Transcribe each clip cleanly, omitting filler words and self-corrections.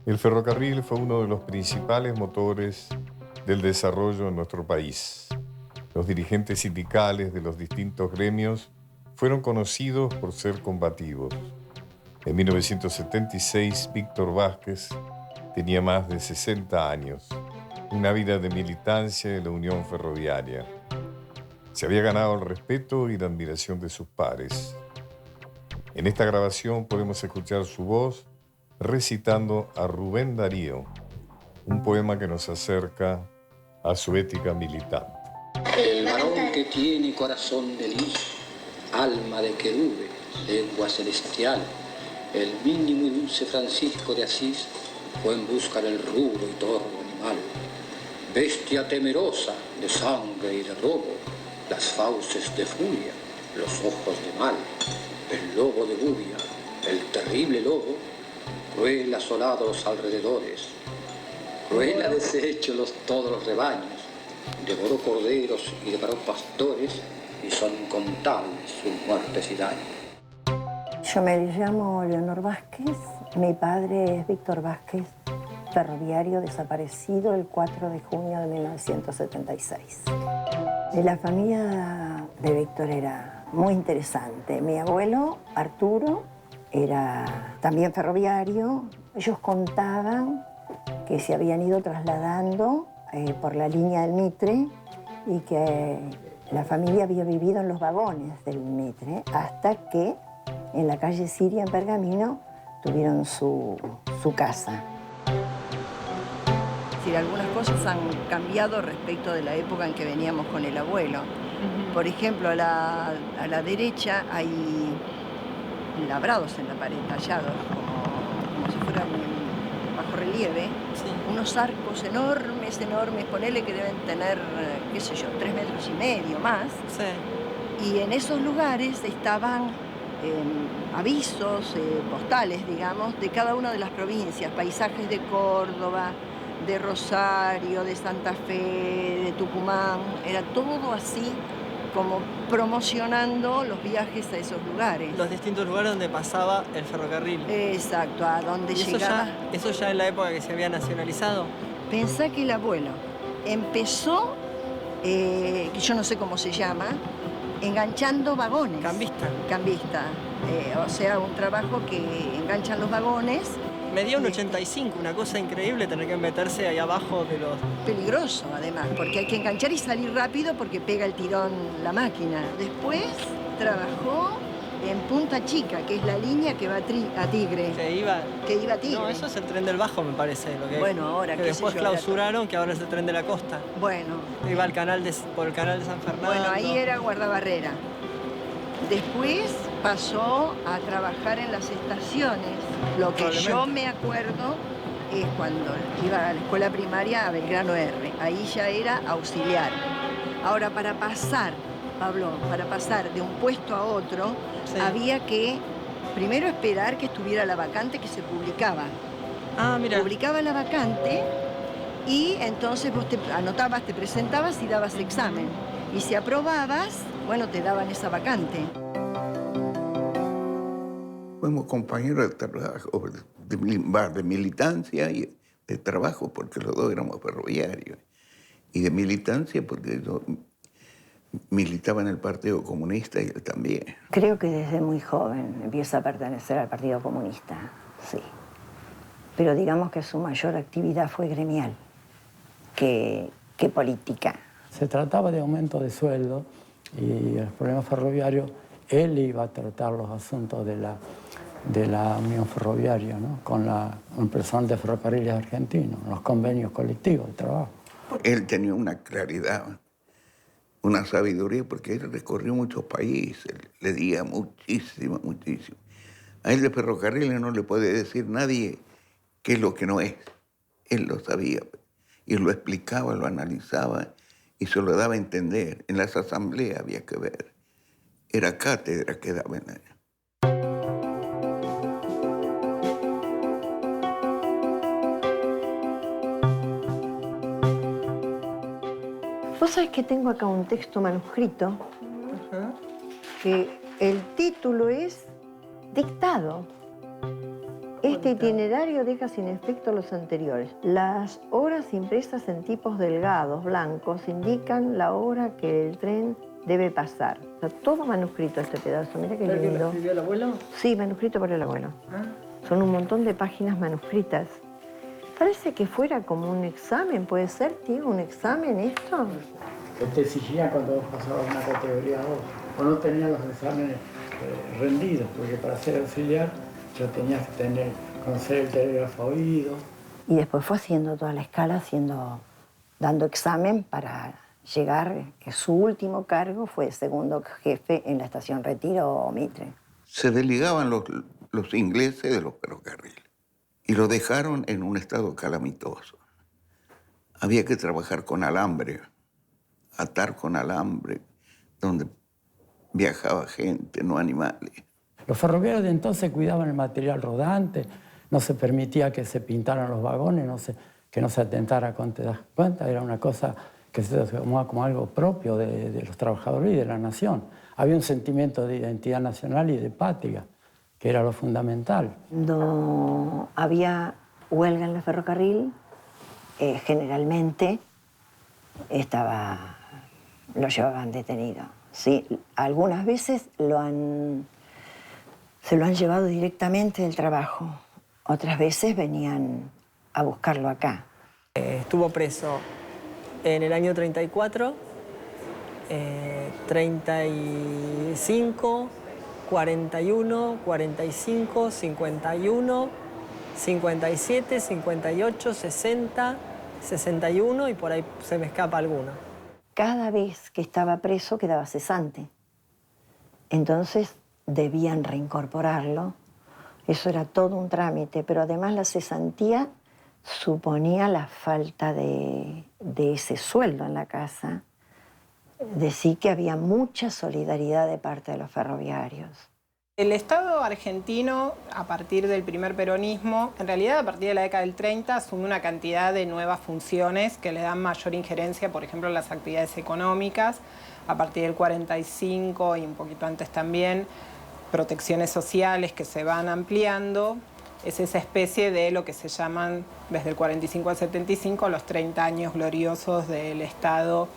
El ferrocarril fue uno de los principales motores del desarrollo en nuestro país. Los dirigentes sindicales de los distintos gremios fueron conocidos por ser combativos. En 1976, Víctor Vázquez tenía más de 60 años, una vida de militancia en la Unión Ferroviaria. Se había ganado el respeto y la admiración de sus pares. En esta grabación podemos escuchar su voz recitando a Rubén Darío, un poema que nos acerca a su ética militante. El varón que tiene corazón de lis, alma de querube, lengua celestial, el mínimo y dulce Francisco de Asís, fue en busca del rudo y torvo animal. Bestia temerosa de sangre y de robo, las fauces de furia, los ojos de mal, el lobo de Gubia, el terrible lobo, cruel asolado los alrededores, cruel ha deshecho todos los rebaños, devoró corderos y devoró pastores, y son incontables sus muertes y daños. Yo me llamo Leonor Vázquez, mi padre es Víctor Vázquez, ferroviario desaparecido el 4 de junio de 1976. La familia de Víctor era muy interesante. Mi abuelo, Arturo, era también ferroviario. Ellos contaban que se habían ido trasladando por la línea del Mitre y que la familia había vivido en los vagones del Mitre hasta que en la calle Siria, en Pergamino, tuvieron su casa. decir, algunas cosas han cambiado respecto de la época en que veníamos con el abuelo. Por ejemplo, a la derecha hay labrados en la pared, tallados, como si fueran bajo relieve, unos arcos enormes, ponele que deben tener, qué sé yo, 3,5 metros más. Sí. Y en esos lugares estaban avisos postales, digamos, de cada una de las provincias, paisajes de Córdoba, de Rosario, de Santa Fe, de Tucumán, era todo así como promocionando los viajes a esos lugares. Los distintos lugares donde pasaba el ferrocarril. Exacto, a donde llegaba. ¿Eso ya en la época que se había nacionalizado? Pensá que el abuelo empezó, que yo no sé cómo se llama, enganchando vagones. Cambista. Cambista. O sea, un trabajo que enganchan los vagones. Medía un 85, una cosa increíble tener que meterse ahí abajo de los... Peligroso, además, porque hay que enganchar y salir rápido porque pega el tirón la máquina. Después trabajó en Punta Chica, que es la línea que va a Tigre. Que iba a Tigre. No, eso es el tren del Bajo, me parece. Lo que, bueno, ahora que después sé yo, clausuraron, que ahora es el tren de la costa. Bueno. Iba al por el canal de San Fernando. Bueno, ahí era guardabarrera. Después pasó a trabajar en las estaciones. Lo que yo me acuerdo es cuando iba a la escuela primaria a Belgrano R. Ahí ya era auxiliar. Ahora, para pasar, Pablo, para pasar de un puesto a otro, sí, había que primero esperar que estuviera la vacante que se publicaba. Ah, mira. Publicaba la vacante y entonces vos te anotabas, te presentabas y dabas examen. Y si aprobabas, bueno, te daban esa vacante. Fuimos compañeros de trabajo, de militancia y de trabajo, porque los dos éramos ferroviarios. Y de militancia, porque yo militaba en el Partido Comunista y él también. Creo que desde muy joven empieza a pertenecer al Partido Comunista, sí. Pero digamos que su mayor actividad fue gremial que política. Se trataba de aumento de sueldo y el problema ferroviario, él iba a tratar los asuntos de la Unión Ferroviaria, ¿no? Con el personal de Ferrocarriles Argentinos, los convenios colectivos de trabajo. Él tenía una claridad, una sabiduría, porque él recorrió muchos países, leía muchísimo, muchísimo. A él de ferrocarriles no le puede decir nadie qué es lo que no es. Él lo sabía y lo explicaba, lo analizaba y se lo daba a entender. En las asambleas había que ver. Era cátedra que daba en ella. Vos sabés que tengo acá un texto manuscrito que el título es Dictado. Este itinerario deja sin efecto los anteriores. Las horas impresas en tipos delgados, blancos, indican la hora que el tren debe pasar. O sea, todo manuscrito este pedazo, mira qué lindo. ¿Que lo escribió el abuelo? Sí, manuscrito por el abuelo. ¿Ah? Son un montón de páginas manuscritas. Parece que fuera como un examen, ¿puede ser, tío? ¿Un examen esto? Te exigía cuando vos pasabas una categoría 2, o no tenías los exámenes rendidos, porque para ser auxiliar ya tenías que conocer el telégrafo oído. Y después fue haciendo toda la escala, dando examen para llegar, que su último cargo fue segundo jefe en la estación Retiro Mitre. Se desligaban los ingleses de los ferrocarriles y lo dejaron en un estado calamitoso. Había que trabajar con alambre, atar con alambre, donde viajaba gente, no animales. Los ferroviarios de entonces cuidaban el material rodante, no se permitía que se pintaran los vagones, que no se atentara con, ¿te das cuenta? Era una cosa que se tomaba como algo propio de los trabajadores y de la nación. Había un sentimiento de identidad nacional y de patria, que era lo fundamental. Cuando había huelga en el ferrocarril, generalmente lo llevaban detenido. Sí, algunas veces se lo han llevado directamente del trabajo. Otras veces venían a buscarlo acá. Estuvo preso en el año 34, 35, 41, 45, 51, 57, 58, 60, 61 y por ahí se me escapa alguno. Cada vez que estaba preso quedaba cesante. Entonces debían reincorporarlo. Eso era todo un trámite, pero además la cesantía suponía la falta de ese sueldo en la casa. Decir que había mucha solidaridad de parte de los ferroviarios. El Estado argentino, a partir del primer peronismo, en realidad a partir de la década del 30, asume una cantidad de nuevas funciones que le dan mayor injerencia, por ejemplo, en las actividades económicas. A partir del 45 y un poquito antes también, protecciones sociales que se van ampliando. Es esa especie de lo que se llaman, desde el 45 al 75, los 30 años gloriosos del Estado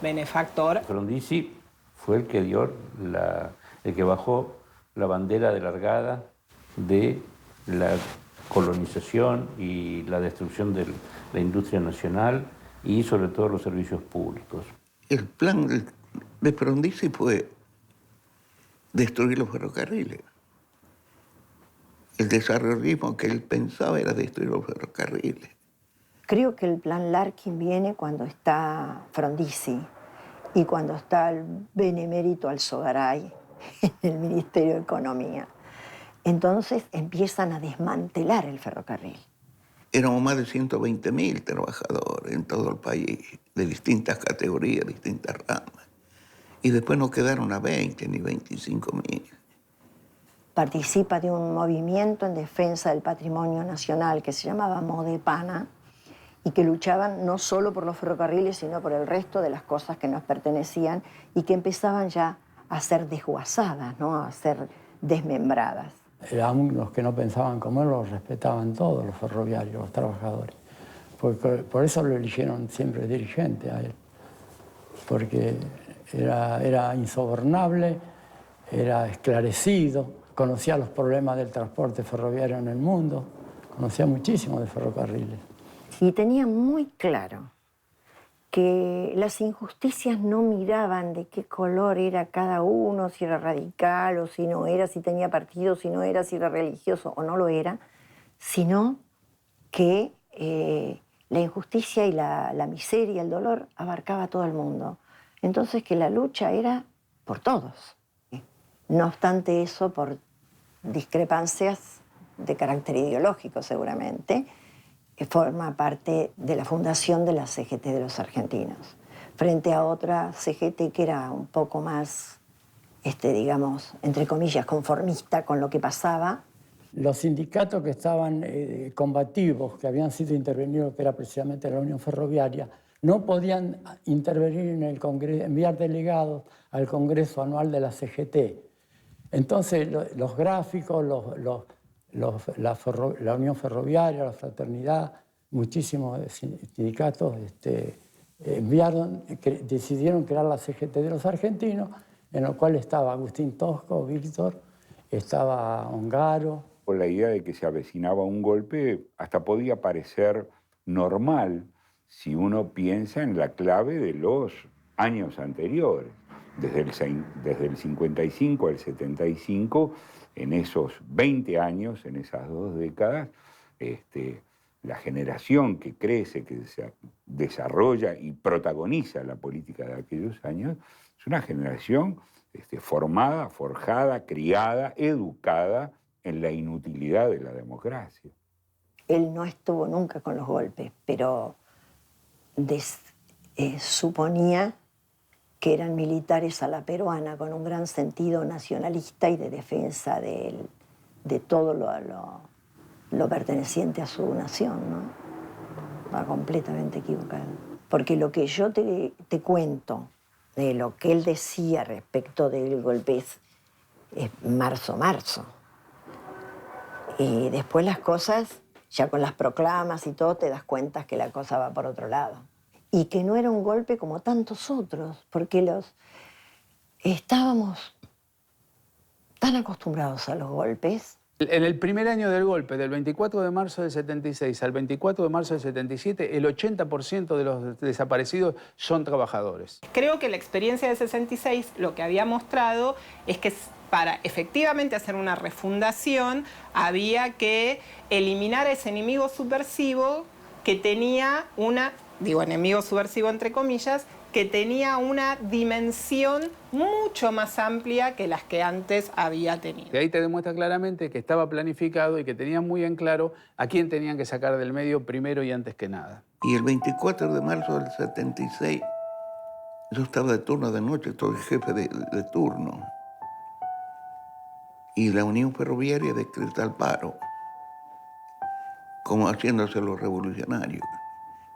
benefactor. Frondizi fue el que el que bajó la bandera de largada de la colonización y la destrucción de la industria nacional y sobre todo los servicios públicos. El plan de Frondizi fue destruir los ferrocarriles. El desarrollismo que él pensaba era destruir los ferrocarriles. Creo que el plan Larkin viene cuando está Frondizi y cuando está el benemérito Alzogaray en el Ministerio de Economía. Entonces empiezan a desmantelar el ferrocarril. Éramos más de 120.000 trabajadores en todo el país, de distintas categorías, distintas ramas. Y después no quedaron a 20 ni 25.000. Participa de un movimiento en defensa del patrimonio nacional que se llamaba Modepana y que luchaban no solo por los ferrocarriles, sino por el resto de las cosas que nos pertenecían y que empezaban ya a ser desguazadas, ¿no? A ser desmembradas. Aún los que no pensaban como él los respetaban todos, los ferroviarios, los trabajadores. Por eso lo eligieron siempre dirigente a él, porque era insobornable, era esclarecido, conocía los problemas del transporte ferroviario en el mundo, conocía muchísimo de ferrocarriles. Y tenía muy claro que las injusticias no miraban de qué color era cada uno, si era radical o si no era, si tenía partido, si no era, si era religioso o no lo era, sino que la injusticia y la miseria, el dolor, abarcaba a todo el mundo. Entonces que la lucha era por todos. No obstante eso, por discrepancias de carácter ideológico seguramente, forma parte de la fundación de la CGT de los argentinos, frente a otra CGT que era un poco más, digamos, entre comillas, conformista con lo que pasaba. Los sindicatos que estaban combativos, que habían sido intervenidos, que era precisamente la Unión Ferroviaria, no podían intervenir en el Congreso, enviar delegados al Congreso Anual de la CGT. Entonces los gráficos, la Unión Ferroviaria, la Fraternidad, muchísimos sindicatos decidieron crear la CGT de los argentinos, en lo cual estaba Agustín Tosco, Víctor, estaba Ongaro. Por la idea de que se avecinaba un golpe hasta podía parecer normal si uno piensa en la clave de los años anteriores. Desde el 55 al 75, en esos 20 años, en esas 2 décadas, la generación que crece, que se desarrolla y protagoniza la política de aquellos años, es una generación formada, forjada, criada, educada en la inutilidad de la democracia. Él no estuvo nunca con los golpes, pero suponía que eran militares a la peruana, con un gran sentido nacionalista y de defensa de todo lo perteneciente a su nación, ¿no? Va completamente equivocado. Porque lo que yo te cuento de lo que él decía respecto del golpe es marzo. Y después las cosas, ya con las proclamas y todo, te das cuenta que la cosa va por otro lado. Y que no era un golpe como tantos otros, porque estábamos tan acostumbrados a los golpes. En el primer año del golpe, del 24 de marzo del 76 al 24 de marzo del 77, el 80% de los desaparecidos son trabajadores. Creo que la experiencia del 66 lo que había mostrado es que para efectivamente hacer una refundación había que eliminar a ese enemigo subversivo que tenía enemigo subversivo entre comillas, que tenía una dimensión mucho más amplia que las que antes había tenido. Y ahí te demuestra claramente que estaba planificado y que tenían muy en claro a quién tenían que sacar del medio primero y antes que nada. Y el 24 de marzo del 76, yo estaba de turno de noche, soy jefe de turno. Y la Unión Ferroviaria decreta el paro, como haciéndose los revolucionarios,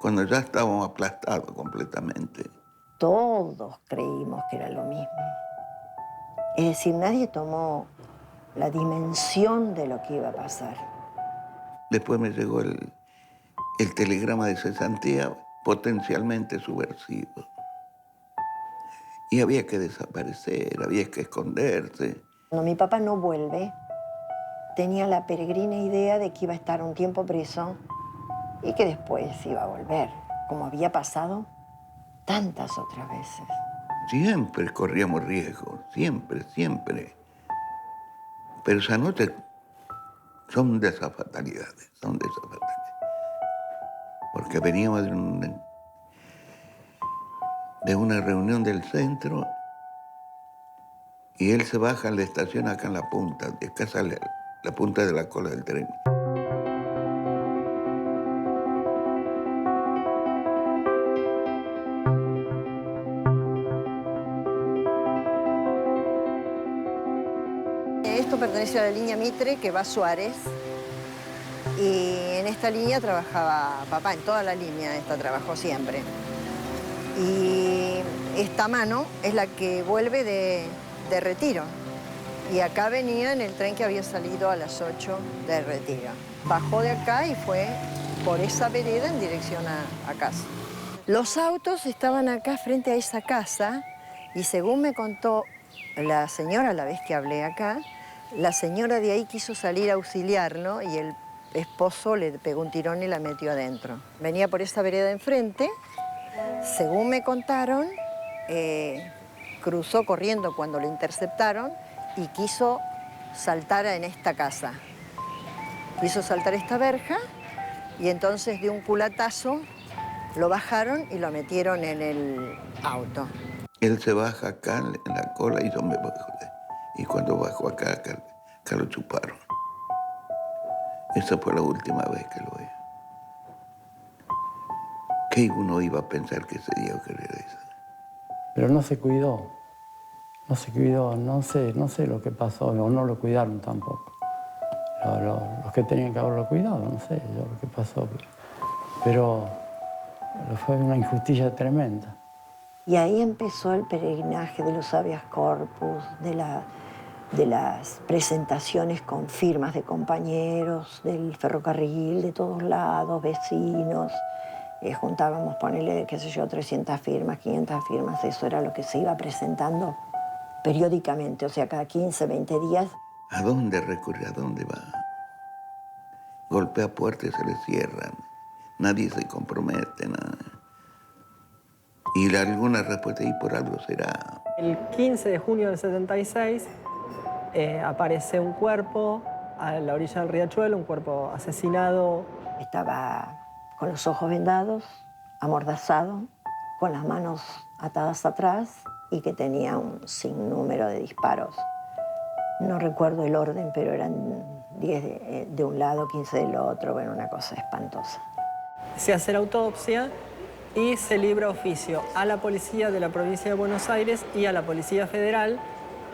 cuando ya estábamos aplastados completamente. Todos creímos que era lo mismo. Es decir, nadie tomó la dimensión de lo que iba a pasar. Después me llegó el telegrama de cesantía potencialmente subversivo. Y había que desaparecer, había que esconderse. Cuando mi papá no vuelve, tenía la peregrina idea de que iba a estar un tiempo preso y que después iba a volver, como había pasado tantas otras veces. Siempre corríamos riesgos, siempre. Pero esa noche son de esas fatalidades, Porque veníamos de una reunión del centro y él se baja en la estación acá en la punta, acá sale la punta de la cola del tren. Esto pertenece a la línea Mitre, que va a Suárez. Y en esta línea trabajaba papá, en toda la línea esta trabajó siempre. Y esta mano es la que vuelve de Retiro. Y acá venía en el tren que había salido a las 8 de Retiro. Bajó de acá y fue por esa vereda en dirección a casa. Los autos estaban acá frente a esa casa y según me contó la señora, la vez que hablé acá, la señora de ahí quiso salir a auxiliarlo y el esposo le pegó un tirón y la metió adentro. Venía por esa vereda enfrente, según me contaron, cruzó corriendo cuando lo interceptaron y quiso saltar en esta casa. Quiso saltar esta verja y entonces de un culatazo lo bajaron y lo metieron en el auto. Él se baja acá en la cola y yo me bajo. Y cuando bajó acá lo chuparon. Esa fue la última vez que lo vi. ¿Qué uno iba a pensar que ese día ocurriera eso? Pero no se cuidó. No se cuidó, no sé lo que pasó, o no lo cuidaron tampoco. Los que tenían que haberlo cuidado, no sé yo lo que pasó. Pero fue una injusticia tremenda. Y ahí empezó el peregrinaje de los habeas corpus, de de las presentaciones con firmas de compañeros del ferrocarril, de todos lados, vecinos. Juntábamos, ponele, qué sé yo, 300 firmas, 500 firmas, eso era lo que se iba presentando periódicamente, o sea, cada 15, 20 días. ¿A dónde recurre? ¿A dónde va? Golpea puertas y se le cierran. Nadie se compromete, nada. Y alguna respuesta y por algo será. El 15 de junio del 76 aparece un cuerpo a la orilla del riachuelo, un cuerpo asesinado. Estaba con los ojos vendados, amordazado, con las manos atadas atrás y que tenía un sinnúmero de disparos. No recuerdo el orden, pero eran 10 de un lado, 15 del otro, bueno, una cosa espantosa. Se hace la autopsia y se libra oficio a la policía de la provincia de Buenos Aires y a la Policía Federal.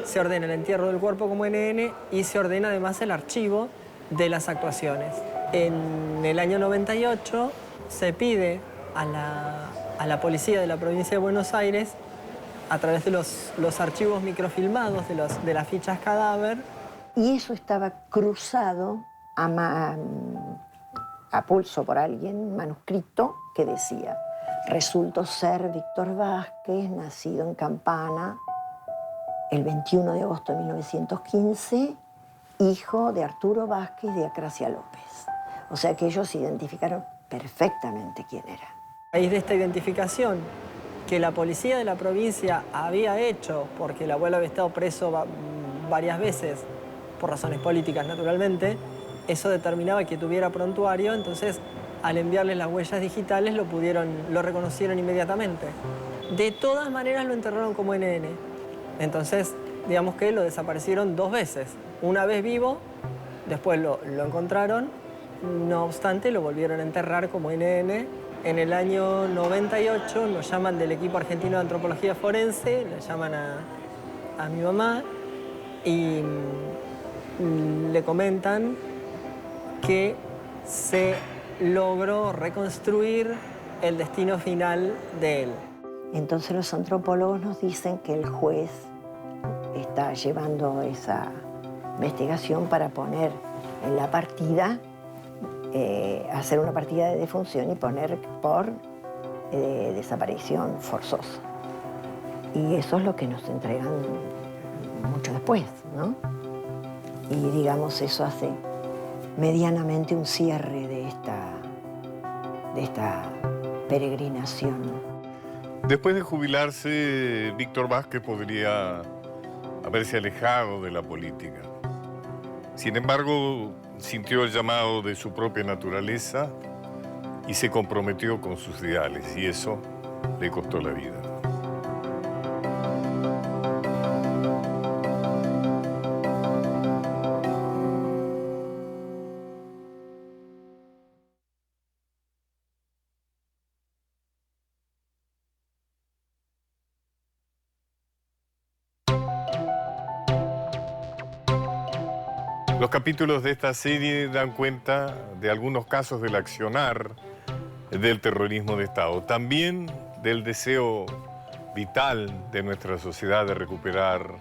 Se ordena el entierro del cuerpo como NN y se ordena además el archivo de las actuaciones. En el año 98 se pide a la policía de la provincia de Buenos Aires, a través de los archivos microfilmados de las fichas cadáver. Y eso estaba cruzado a pulso por alguien, manuscrito, que decía: resultó ser Víctor Vázquez, nacido en Campana, el 21 de agosto de 1915, hijo de Arturo Vázquez y de Acracia López. O sea que ellos identificaron perfectamente quién era. A raíz de esta identificación que la policía de la provincia había hecho, porque el abuelo había estado preso varias veces, por razones políticas naturalmente, eso determinaba que tuviera prontuario, entonces al enviarles las huellas digitales lo reconocieron inmediatamente. De todas maneras lo enterraron como NN. Entonces, digamos que lo desaparecieron 2 veces. Una vez vivo, después lo encontraron, no obstante lo volvieron a enterrar como NN. En el año 98 nos llaman del equipo argentino de antropología forense, le llaman a mi mamá y le comentan que se logró reconstruir el destino final de él. Entonces los antropólogos nos dicen que el juez está llevando esa investigación para poner en la partida, hacer una partida de defunción y poner por desaparición forzosa. Y eso es lo que nos entregan mucho después, ¿no? Y digamos, eso hace medianamente un cierre de esta peregrinación. Después de jubilarse, Víctor Vázquez podría haberse alejado de la política. Sin embargo, sintió el llamado de su propia naturaleza y se comprometió con sus ideales, y eso le costó la vida. Los capítulos de esta serie dan cuenta de algunos casos del accionar del terrorismo de Estado, también del deseo vital de nuestra sociedad de recuperar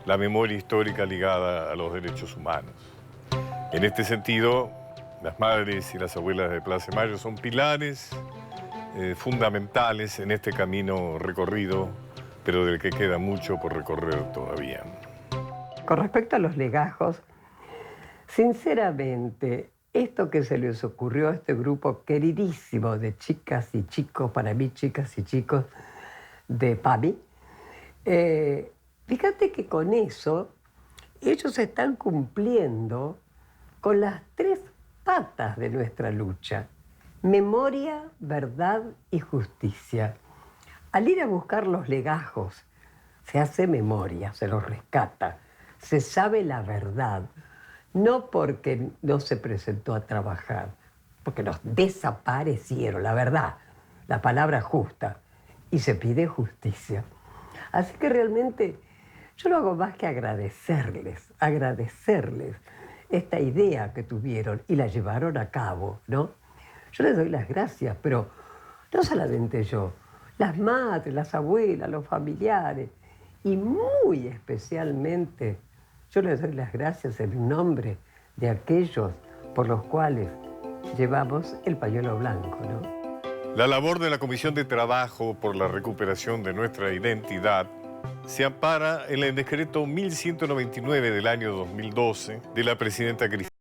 la memoria histórica ligada a los derechos humanos. En este sentido, las madres y las abuelas de Plaza de Mayo son pilares fundamentales en este camino recorrido, pero del que queda mucho por recorrer todavía. Con respecto a los legajos, sinceramente, esto que se les ocurrió a este grupo queridísimo de chicas y chicos, para mí chicas y chicos, de PAMI, fíjate que con eso ellos están cumpliendo con las 3 patas de nuestra lucha: memoria, verdad y justicia. Al ir a buscar los legajos, se hace memoria, se los rescata, se sabe la verdad. No porque no se presentó a trabajar, porque nos desaparecieron, la verdad, la palabra justa, y se pide justicia. Así que realmente yo no hago más que agradecerles esta idea que tuvieron y la llevaron a cabo, ¿no? Yo les doy las gracias, pero no solamente yo, las madres, las abuelas, los familiares, y muy especialmente Yo les doy las gracias en nombre de aquellos por los cuales llevamos el pañuelo blanco, ¿no? La labor de la Comisión de Trabajo por la Recuperación de Nuestra Identidad se ampara en el decreto 1199 del año 2012 de la presidenta Cristina